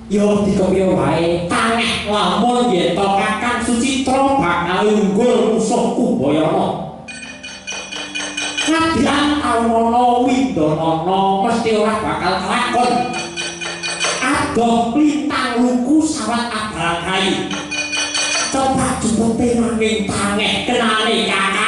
Yo dikepyo wae taneh lamun yen to Kakang Sucitra bakal unggul musuh Kumbayana. Nadyan Awana Windanana mesti ora bakal kelakon. Adoh lintang luku sawat abrakai. Coba jempute nanging taneh kenane Kakang.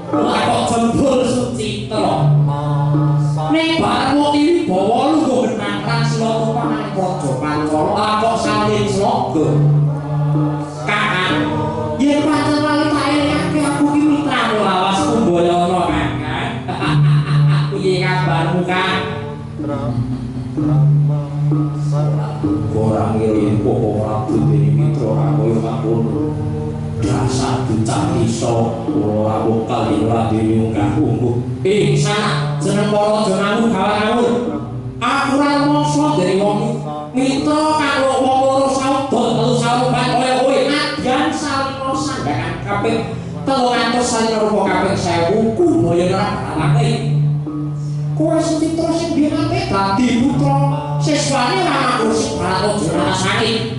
Lah kok jembul Sucitra. Nek bareng iki bawa lungguh genang sila tumpahan praja Pancala lah kok salin sloga. Kakang, yen pancen wali tak elingake aku iki mitramu lawas Kumbayana Kakang. Piye kabarmu, Kang? Orang ngirim pokok Prabu Deni Mitra aku yang makun dasar bocah iso ora wekal ora dene unggah ungguh sana jeneng para jenengmu gawangun aku ora mongso dari wong mitra karo wong loro saudara telu sauban kaya kowe nadyan salino sandhangan kaping 300 salino rupa kaping 1000 Kumbayana alake kowe Sucitra sing biyen ate dadi putra siswane ora kursi Balaroja rasane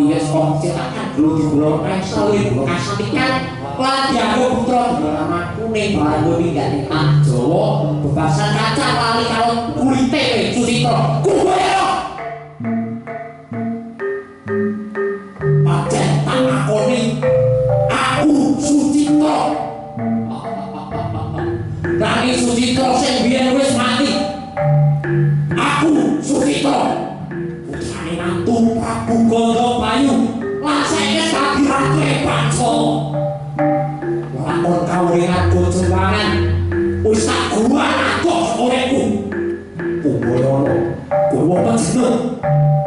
wis kok cetakan dulu digulung salin kasatikan lan dianggo putra dramaku ning bareng ninggali tanah Jawa bebasan kaca lali karo kulite Sucitra Kumbayana pancen tak akoni aku Sucitra Rani Sucitra sing biyen wis mati aku Sucitra putrane mantu Prabu Gandhabayu lan saiki dadi ratu Pancala lakon kawulingan bojowangan wis tak gua adoh olehku Kumbayana Gurwa Panjenengan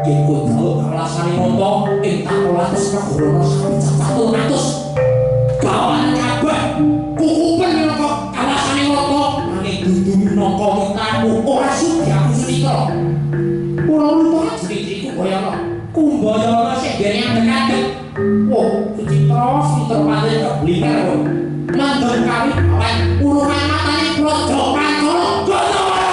yen kowe tau kalasane nata ing takolatus negara sapi cacat 300 kawan kabeh kukupen minangka kalasane nata nanging dudu minangka mitramu ora sudi aku Sucitra ora lupa jeneng Kumbayana sing dene ambekake wah Sucitra pancen keblinger kowe mandeng kawit awet urunan matane praja Pancala Gandhawana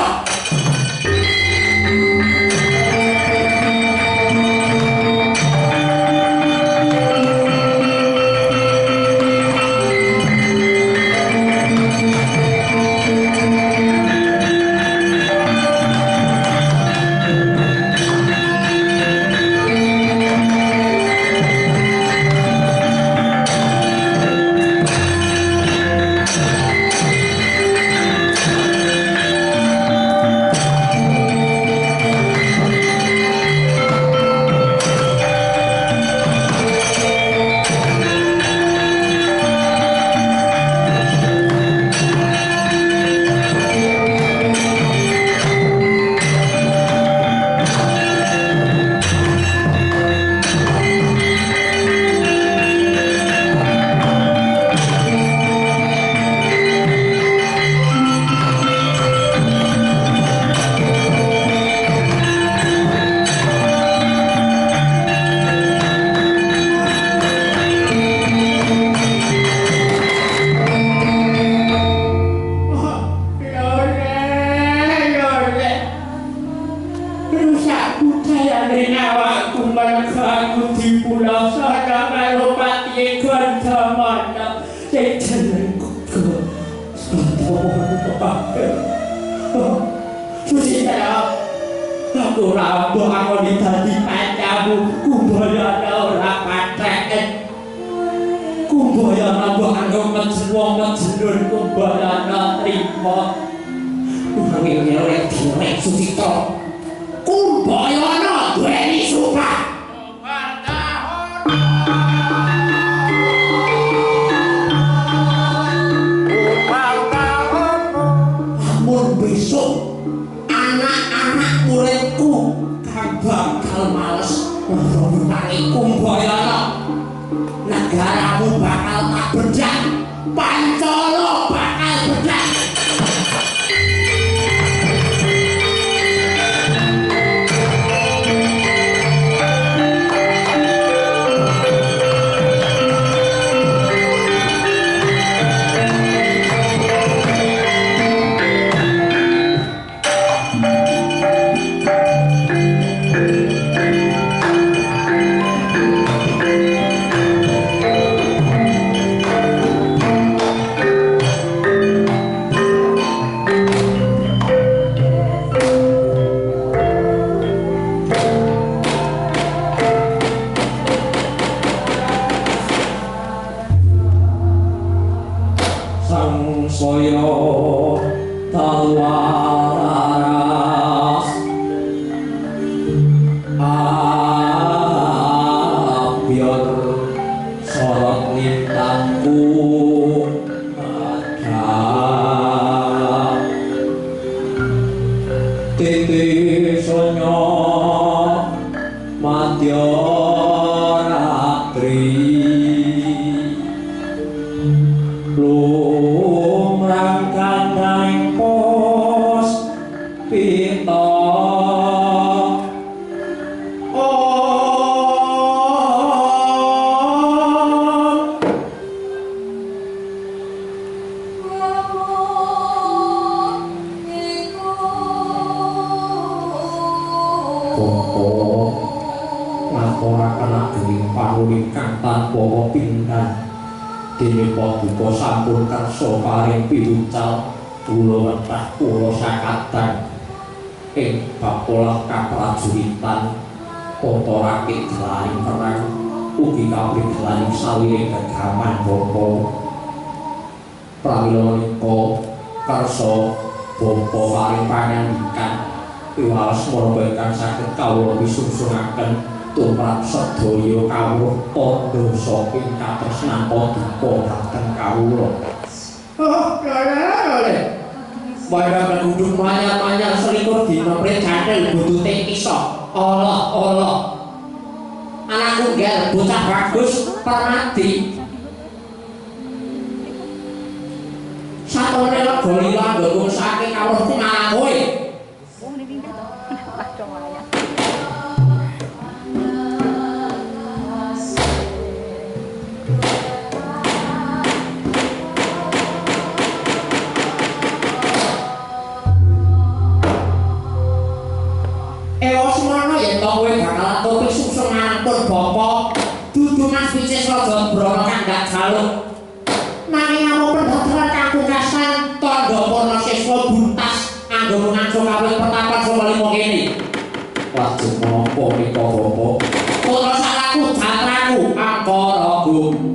sangsaya tawaras abyor sorot lintangku ada titi sonya madya ratri lumrang kandhang pos pita kang tanpa pindhan dene paduka sampun kersa paring piwucal kula wetah kula sakadang ing bab pola kaprajuritan kota rakit gelaning perang ugi kapring gelaning sawiring gegaman bapa pramila nika kersa bapa paring pangandikan piwales menapa ingkang saged kawula pisungsungaken tumrap sedaya kawruh tandha saking katresnan paduka dhateng kawula. Oh, lha. Wayah kudung manyar-manyar selikur dina prejanten butute kisah. Allah. Anakku nggal bocah bagus permati. Satone lega lila nggo saking kawruhku malah kowe. Wong ning pinggir to. Kacau wayah. Kowe bakal topi sungsung ampun bapa dudu Mas Picis Raja Brana kandhak jaluk nanging namung pendhadharan kapungkasan tandha para siswa buntas anggo nganggo kawit pertapan saka lima kene lajeng menapa nika bapa putra salaku jatraku Angkaraga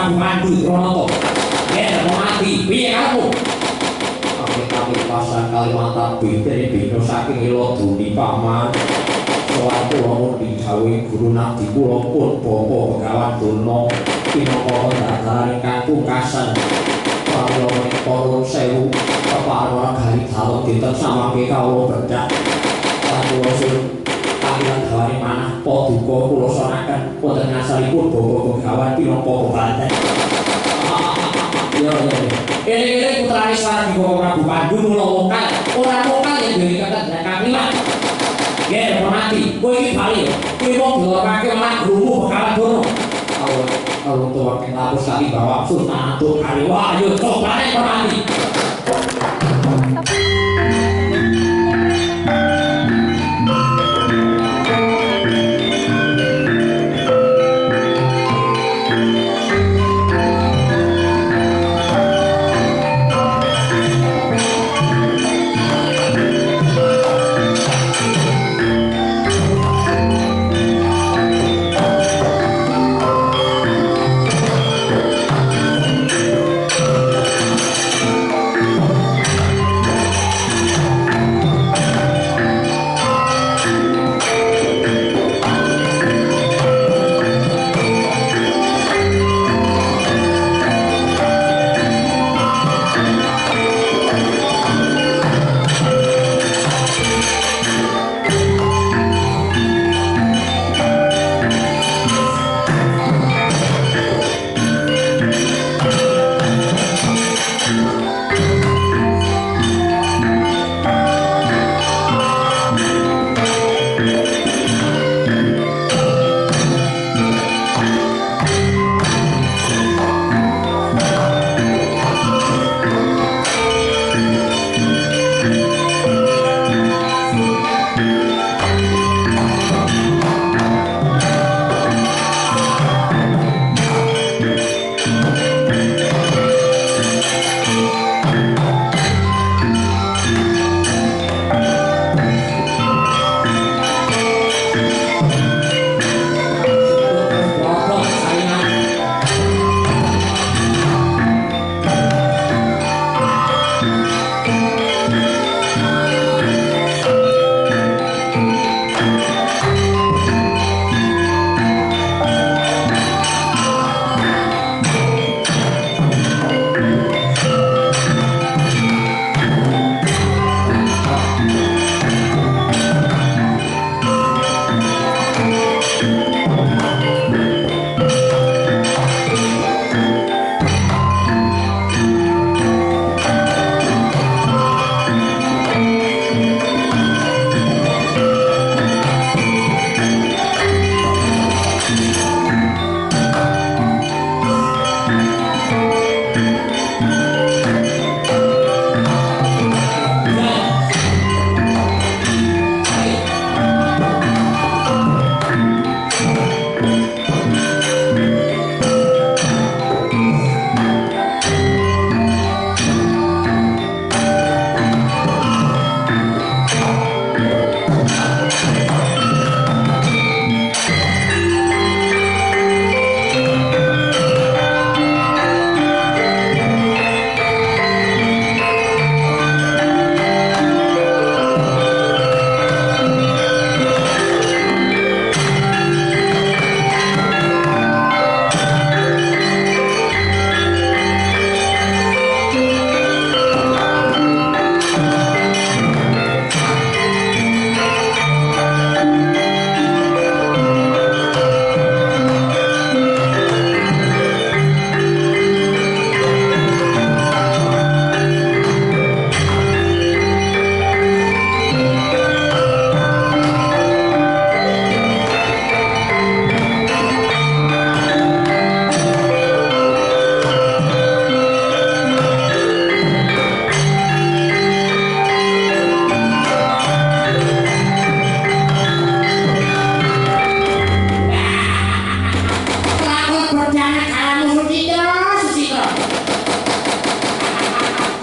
Prabu Pandu Pranata. Yen mati piye kamu? Kami pasang Kalimantan bintene bina saking Iloduni paman. Soal kula mun didhawuhi guru nabi kula pun bapa Begawan Durna pinaka dadaran ingkang pungkasan. Kawula menika nuwun sewu kepareng gali dalem dinten samangke kawula berdak. Kawula sun panggilan gawani manah paduka kula sonaken wonten ngasalipun bapa Begawan pinaka bebanten. Ya. Ini putrane Swardi Prabu Pandu mula wongkal, ora wongkal yen dhewe ketedak kakilan. Nggih, mati. Kowe iki bali. Kowe mung delokake malah gurumu Begawan Durna. Kalau tuwa keng lapus kali bawa Sultan Atuk kali wah ayo cobane mati.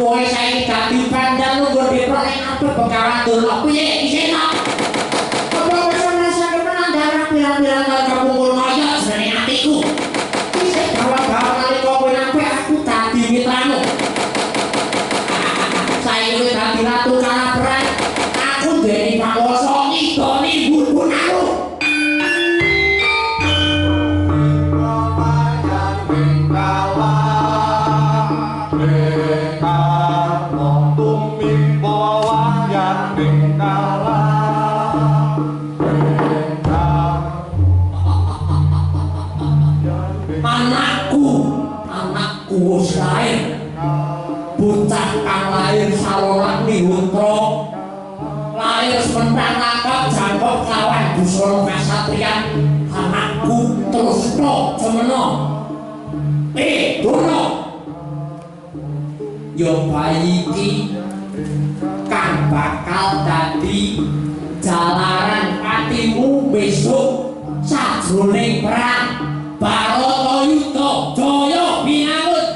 kowe saiki dadi bandang nggo depok ning abot Begawan Durna piye isih nok apa wis rasane menang darah pirang-pirang kali kapungkur kaya jane atiku isih bawa-bawa anakku wis lair. Bocah kang lair salolak nihutra. Lair sementara nakap jangkok lawan busana kasatriyan. Anakku terus tok semena. Dono. Yo bayi iki kang bakal dadi jalaran patimu besok sajroning perang Baratayuda Jaya Winangun.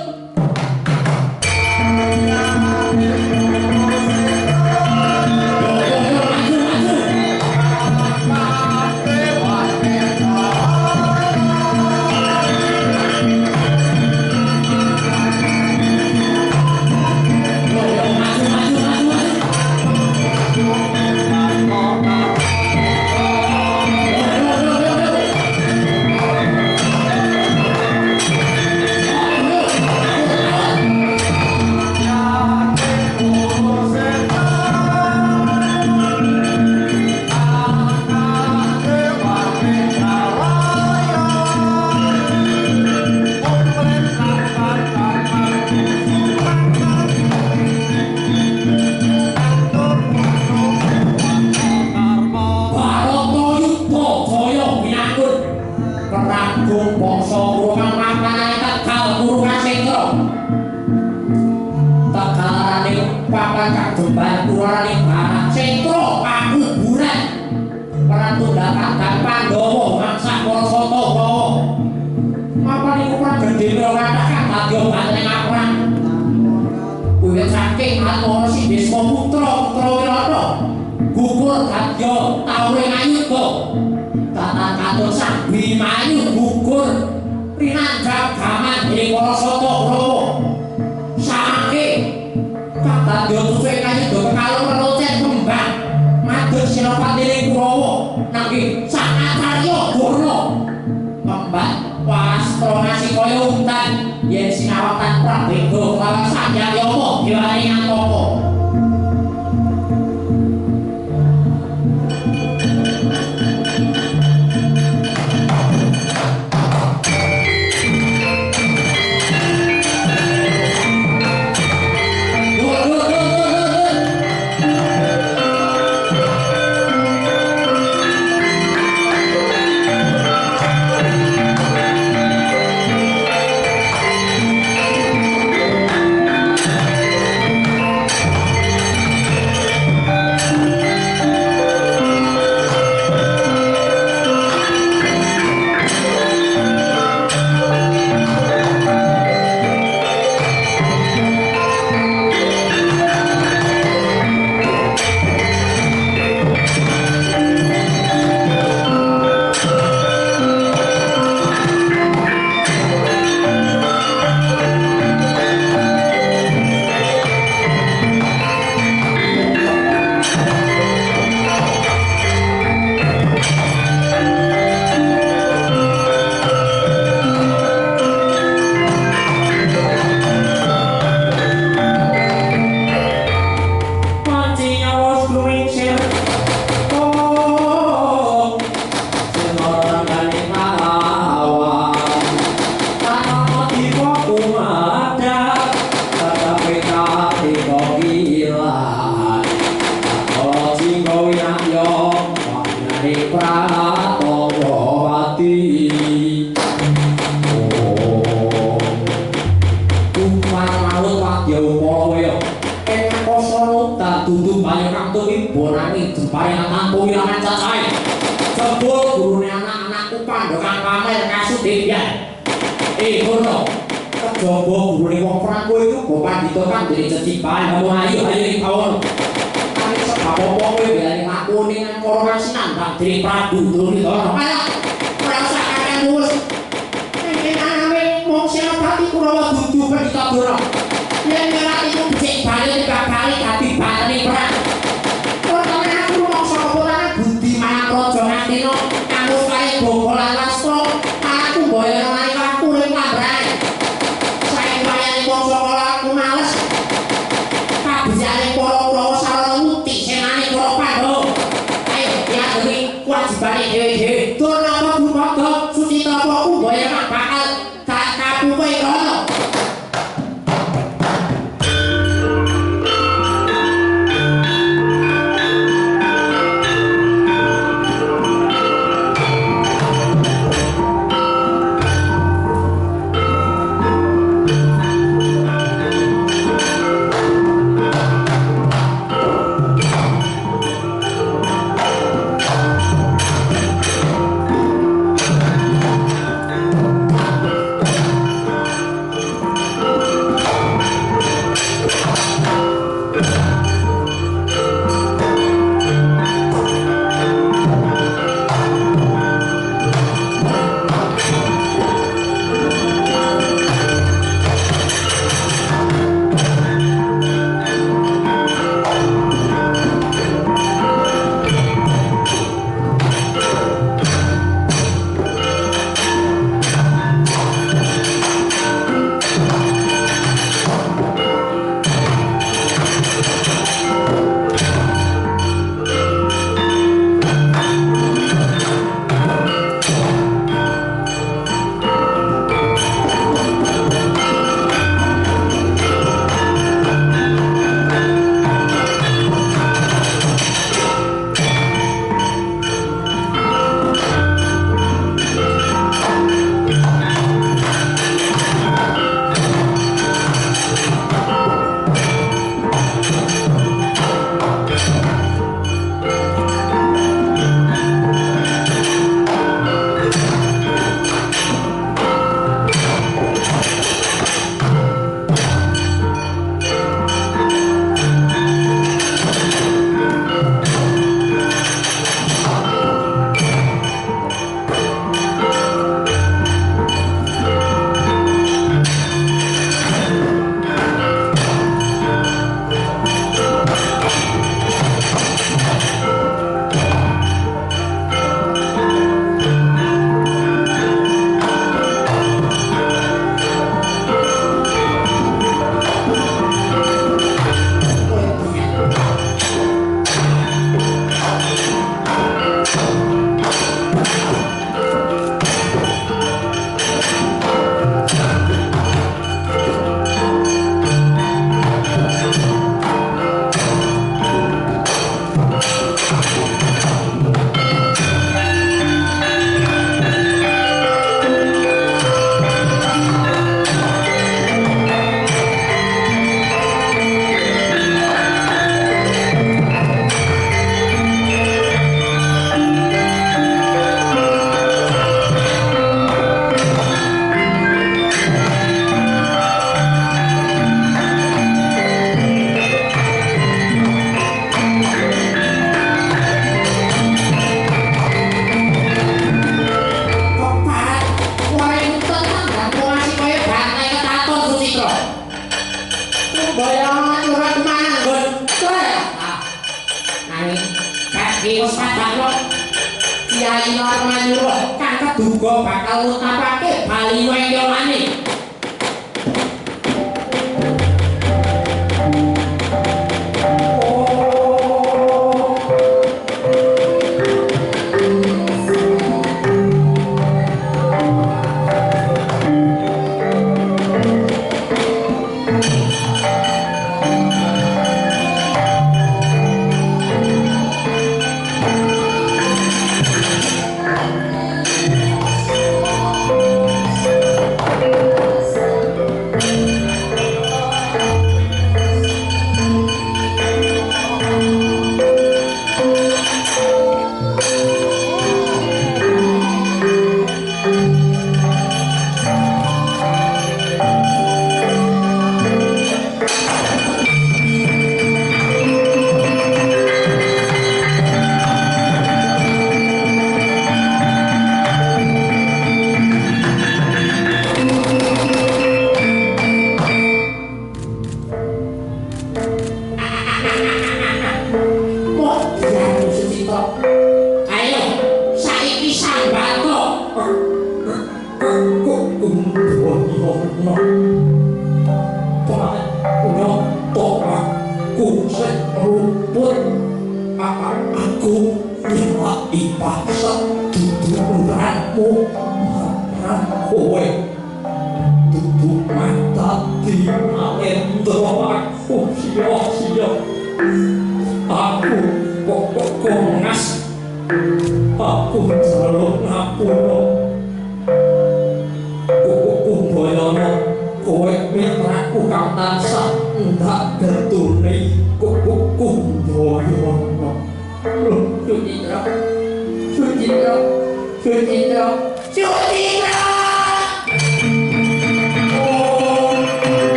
Wajibane dhewe-dhewe, tur napa dumadha suci tapa umbaya bakal Kyai Narmanyura kang keduga bakal nutapake bali wengyolane.